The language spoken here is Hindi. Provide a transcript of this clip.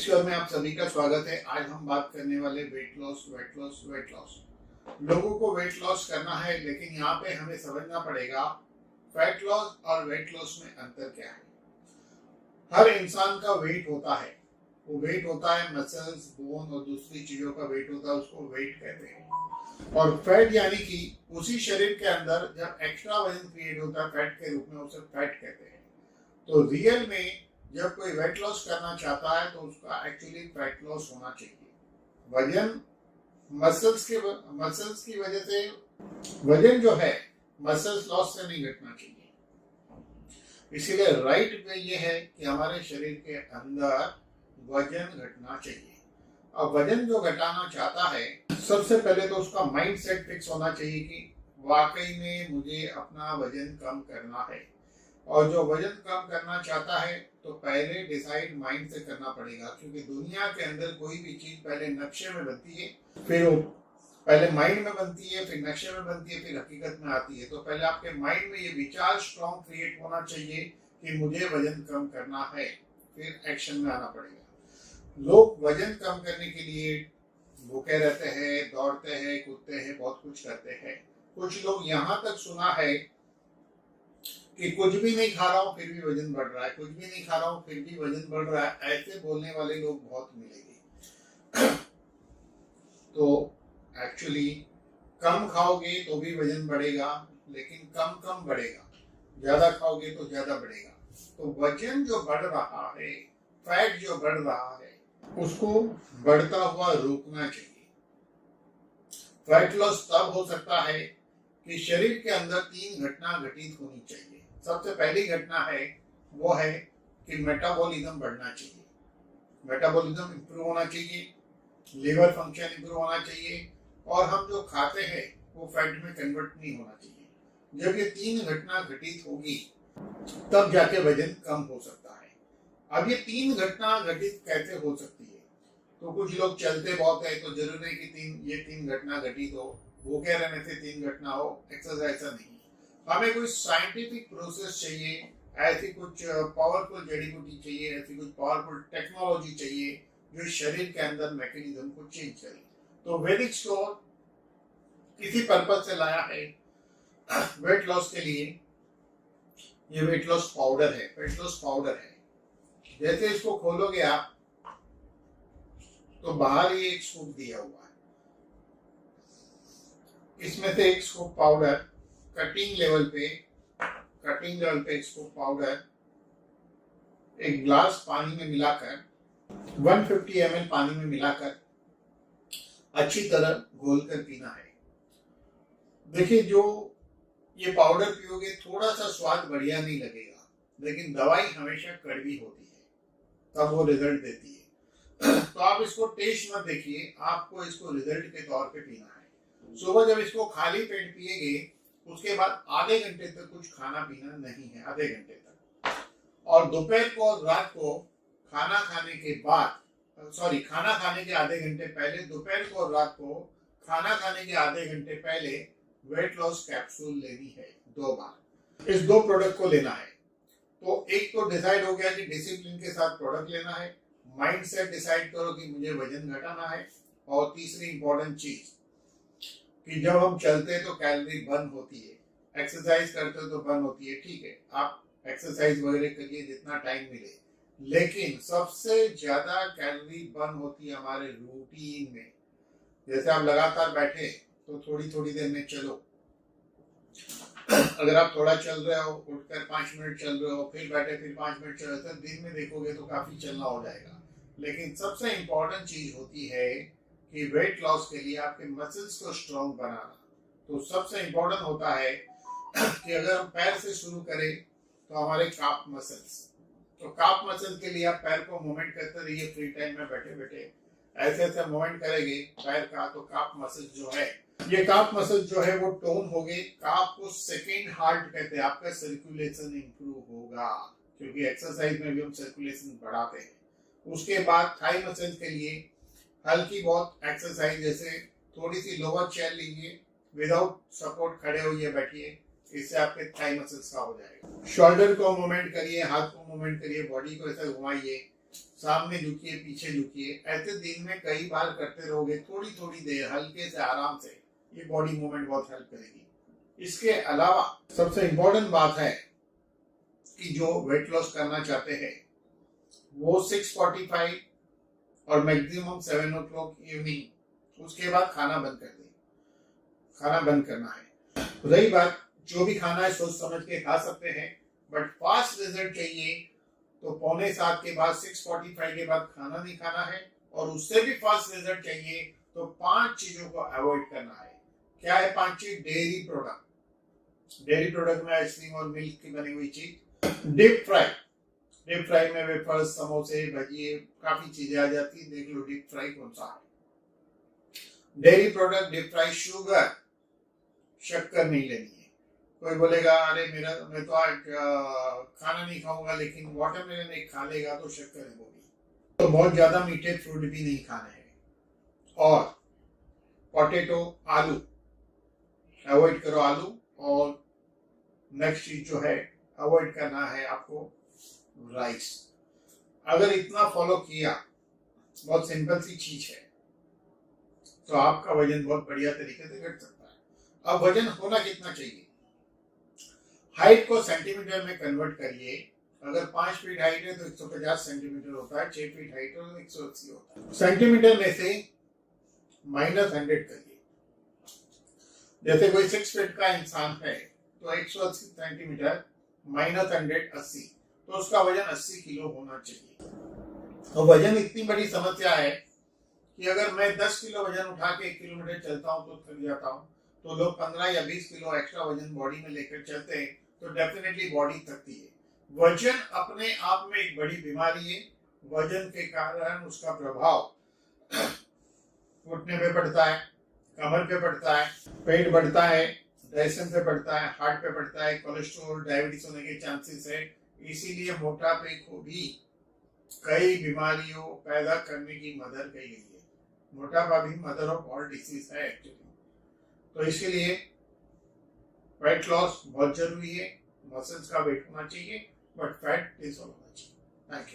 शो में आप सभी का स्वागत है। आज हम बात करने वाले वेट लॉस। लोगों को वेट लॉस करना है, लेकिन यहाँ पे हमें समझना पड़ेगा फैट लॉस और वेट लॉस में अंतर क्या है। हर इंसान का वेट होता है, वो वेट होता है मसल्स, बोन और दूसरी चीजों का वेट होता है, उसको वेट कहते हैं। और फैट यानी कि उसी शरीर के अंदर जब एक्स्ट्रा वजन क्रिएट होता है फैट के रूप में, उसे फैट कहते हैं। तो रियल में जब कोई वेट लॉस करना चाहता है तो उसका एक्चुअली फैट लॉस होना चाहिए। वजन मसल्स की वजह से, वजन जो है मसल्स लॉस से नहीं घटना चाहिए। इसीलिए राइट वे ये है कि हमारे शरीर के अंदर वजन घटना चाहिए। अब वजन जो घटाना चाहता है, सबसे पहले तो उसका माइंड सेट फिक्स होना चाहिए कि वाकई में मुझे अपना वजन कम करना है। और जो वजन कम करना चाहता है तो पहले डिसाइड माइंड से करना पड़ेगा, क्योंकि दुनिया के अंदर कोई भी चीज पहले नक्शे में बनती है, फिर वो पहले माइंड में बनती है, फिर नक्शे में बनती है, फिर हकीकत में आती है। तो पहले आपके माइंड में ये विचार स्ट्रॉन्ग क्रिएट होना चाहिए कि मुझे वजन कम करना है, फिर एक्शन में आना पड़ेगा। लोग वजन कम करने के लिए भूखे रहते हैं, दौड़ते हैं, कूदते हैं, बहुत कुछ करते हैं। कुछ लोग यहाँ तक सुना है कि कुछ भी नहीं खा रहा हूँ फिर भी वजन बढ़ रहा है, कुछ भी नहीं खा रहा हूँ फिर भी वजन बढ़ रहा है। ऐसे बोलने वाले लोग बहुत मिलेंगे। तो एक्चुअली कम खाओगे तो भी वजन बढ़ेगा, लेकिन कम कम बढ़ेगा। ज्यादा खाओगे तो ज्यादा बढ़ेगा। तो वजन जो बढ़ रहा है, फैट जो बढ़ रहा है, उसको बढ़ता हुआ रोकना चाहिए। फैट लॉस तब हो सकता है कि शरीर के अंदर 3 घटना घटित होनी चाहिए। सबसे पहली घटना है वो है कि मेटाबॉलिज्म बढ़ना चाहिए, मेटाबॉलिज्म इंप्रूव होना चाहिए, लिवर फंक्शन इंप्रूव होना चाहिए, और हम जो खाते हैं वो फैट में कन्वर्ट नहीं होना चाहिए। जब ये 3 घटना घटित होगी तब जाके वजन कम हो सकता है। अब ये 3 घटना घटित कैसे हो सकती है? तो कुछ लोग चलते बहुत है तो जरूर है कि ये 3 घटना घटित हो, भूखे रहने से 3 घटना हो, एक्सरसाइज ऐसा नहीं। हमें कोई साइंटिफिक प्रोसेस चाहिए, ऐसी कुछ पावरफुल जड़ी बूटी चाहिए, ऐसी कुछ पावरफुल टेक्नोलॉजी चाहिए जो शरीर के अंदर मैकेनिज्म को चेंज करे। तो वैदिक स्टोर इसी पर्पज से लाया है वेट लॉस के लिए। ये वेट लॉस पाउडर है, वेट लॉस पाउडर है। जैसे इसको खोलोगे आप तो बाहर ही एक स्कूप दिया हुआ है, इसमें से एक स्कूप पाउडर कटिंग लेवल पे एक स्कूप पाउडर एक ग्लास पानी में मिलाकर 150 ml पानी में मिलाकर अच्छी तरह घोलकर पीना है। देखिए, जो ये पाउडर पियोगे थोड़ा सा स्वाद बढ़िया नहीं लगेगा, लेकिन दवाई हमेशा कड़वी होती है, तब वो रिजल्ट देती है। तो आप इसको टेस्ट मत देखिए, आपको इसको रिजल्ट के तौर पे पीना है। सुबह जब इसको खाली पेट पिएगे उसके बाद आधे घंटे तक कुछ खाना पीना नहीं है, आधे घंटे तक। और दोपहर को और रात को खाना खाने के बाद, खाना खाने के आधे घंटे पहले, दोपहर को और रात को खाना खाने के आधे घंटे पहले वेट लॉस कैप्सूल लेनी है 2 बार। इस 2 प्रोडक्ट को लेना है। तो एक तो डिसाइड हो गया कि डिसिप्लिन के साथ प्रोडक्ट लेना है, माइंड सेट डिसाइड करो कि मुझे वजन घटाना है। और तीसरी इंपॉर्टेंट चीज कि जब हम चलते हैं तो कैलोरी बर्न होती है, एक्सरसाइज करते हो तो बर्न होती है। ठीक है, आप एक्सरसाइज वगैरह करिए जितना टाइम मिले, लेकिन सबसे ज्यादा कैलोरी बर्न होती है हमारे रूटीन में। जैसे आप लगातार बैठे तो थोड़ी थोड़ी देर में चलो। अगर आप थोड़ा चल रहे हो, उठकर 5 मिनट चल रहे हो, फिर बैठे, फिर 5 मिनट चल रहे हो, दिन में देखोगे तो काफी चलना हो जाएगा। लेकिन सबसे इंपॉर्टेंट चीज होती है कि वेट लॉस के लिए आपके मसल्स को स्ट्रॉन्ग बनाना। तो सबसे इंपॉर्टेंट होता है कि अगर हम पैर से शुरू करें तो हमारे काफ मसल्स, तो काफ मसल के लिए आप पैर को मूवमेंट करते रहिए फ्री टाइम में बैठे बैठे। ऐसे ऐसे मूवमेंट करेंगे पैर का तो काफ मसल जो है, ये काफ मसल जो है वो टोन हो गए। काफ को सेकेंड हार्ट कहते हैं। आपका सर्कुलेशन इंप्रूव होगा, क्योंकि एक्सरसाइज में भी हम सर्कुलेशन बढ़ाते हैं। उसके बाद थाई मसल के लिए हल्की बहुत एक्सरसाइज, जैसे थोड़ी सी लोअर चेयर लीजिए, विदाउट सपोर्ट खड़े होइए, बैठिए, इससे आपके थाई मसल्स का हो जाएगा। शोल्डर को मूवमेंट करिए, हाथ को मूवमेंट करिए, बॉडी को ऐसा घुमाइए, सामने झुकिए, पीछे झुकिए। ऐसे दिन में कई बार करते रहोगे, थोड़ी थोड़ी देर हल्के से आराम से, ये बॉडी मूवमेंट बहुत हेल्प करेगी। इसके अलावा सबसे इम्पोर्टेंट बात है कि जो वेट लॉस करना चाहते हैं वो 6:45 और मैक्सिमम 7 o'clock इवनिंग, उसके बाद खाना बंद कर दें। खाना बंद करना है। रही बात, जो भी खाना है सोच समझ के खा सकते हैं, बट फास्ट रिजल्ट चाहिए तो 6:45 के बाद, 6:45 के बाद खाना नहीं खाना है। और उससे भी फास्ट रिजल्ट चाहिए तो 5 चीजों को अवॉइड करना है। क्या है 5 चीज? Dairy product. डेयरी प्रोडक्ट में आइसक्रीम और मिल्क की बनी हुई चीज। डीप फ्राई में वेफर्स, समोसे, भजिए, काफी चीजें आ जाती है। देख लो डीप फ्राई कौन सा है। Dairy product, deep fry, sugar, शक्कर नहीं लेनी है। कोई बोलेगा अरे मैं तो आज खाना नहीं खाऊंगा, लेकिन वाटरमेलन एक खा लेगा तो शक्कर है होगी। तो बहुत ज्यादा मीठे फ्रूट भी नहीं खाने हैं। और पोटैटो, आलू अवॉइड करो, आलू। और नेक्स्ट चीज जो है अवॉइड करना है आपको राइस। अगर इतना फॉलो किया, बहुत सिंपल सी चीज है, तो आपका वजन बहुत बढ़िया तरीके से घट सकता है। अब वजन होना कितना चाहिए? हाइट को सेंटीमीटर में कन्वर्ट करिए। अगर 5 फीट हाइट है तो 150 सेंटीमीटर होता है, 6 फीट हाइट है तो 180 होता है। सेंटीमीटर में से -100 करिए। जैसे कोई 6 फीट का इंसान है तो 180 सेंटीमीटर -100 80, तो उसका वजन 80 किलो होना चाहिए। तो वजन इतनी बड़ी समस्या है कि अगर मैं 10 किलो वजन उठा के 1 किलोमीटर चलता हूँ तो थक जाता हूँ। तो लोग 15 या 20 किलो एक्स्ट्रा वजन बॉडी में लेकर चलते हैं तो डेफिनेटली बॉडी थकती है। वजन अपने आप में एक बड़ी बीमारी है। वजन के कारण उसका प्रभाव घुटने पे पड़ता है, कमर पे पड़ता है, पेट बढ़ता है, डाइजेशन पे पड़ता है, हार्ट पे पड़ता है, कोलेस्ट्रॉल, डायबिटीज होने के चांसेस है। इसीलिए मोटापे को भी कई बीमारियों पैदा करने की मदर कही गई है। मोटापा भी मदर ऑफ ऑल डिसीज है एक्चुअली। तो इसके लिए वेट लॉस बहुत जरूरी है। मसल्स का वेट होना चाहिए बट फैट डिसॉल्व होना चाहिए। Thank you.